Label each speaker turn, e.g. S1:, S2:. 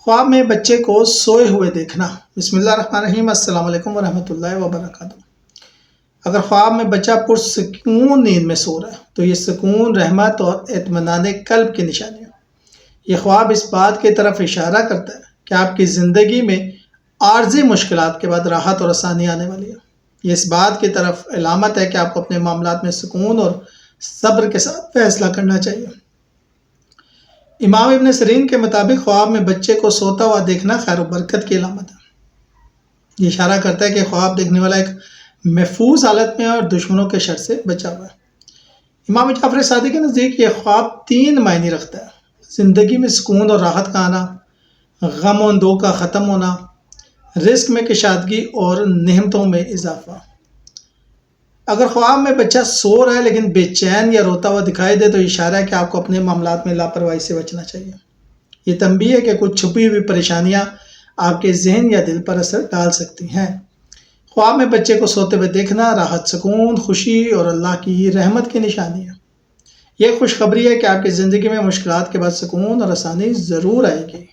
S1: خواب میں بچے کو سوئے ہوئے دیکھنا۔ بسم اللہ الرحمن الرحیم، السلام علیکم ورحمۃ اللہ وبرکاتہ۔ اگر خواب میں بچہ پرسکون نیند میں سو رہا ہے تو یہ سکون، رحمت اور اطمینان قلب کی نشانی ہے۔ یہ خواب اس بات کی طرف اشارہ کرتا ہے کہ آپ کی زندگی میں عارضی مشکلات کے بعد راحت اور آسانی آنے والی ہے۔ یہ اس بات کی طرف علامت ہے کہ آپ کو اپنے معاملات میں سکون اور صبر کے ساتھ فیصلہ کرنا چاہیے۔ امام ابن سیرین کے مطابق خواب میں بچے کو سوتا ہوا دیکھنا خیر و برکت کی علامت ہے۔ یہ اشارہ کرتا ہے کہ خواب دیکھنے والا ایک محفوظ حالت میں اور دشمنوں کے شر سے بچا ہوا ہے۔ امام جعفر صادق کے نزدیک یہ خواب 3 معنی رکھتا ہے: زندگی میں سکون اور راحت کا آنا، غم و اندوہ کا ختم ہونا، رزق میں کشادگی اور نعمتوں میں اضافہ۔ اگر خواب میں بچہ سو رہا ہے لیکن بے چین یا روتا ہوا دکھائی دے تو یہ اشارہ ہے کہ آپ کو اپنے معاملات میں لاپرواہی سے بچنا چاہیے۔ یہ تنبیہ ہے کہ کچھ چھپی ہوئی پریشانیاں آپ کے ذہن یا دل پر اثر ڈال سکتی ہیں۔ خواب میں بچے کو سوتے ہوئے دیکھنا راحت، سکون، خوشی اور اللہ کی رحمت کی نشانی ہے۔ یہ خوشخبری ہے کہ آپ کی زندگی میں مشکلات کے بعد سکون اور آسانی ضرور آئے گی۔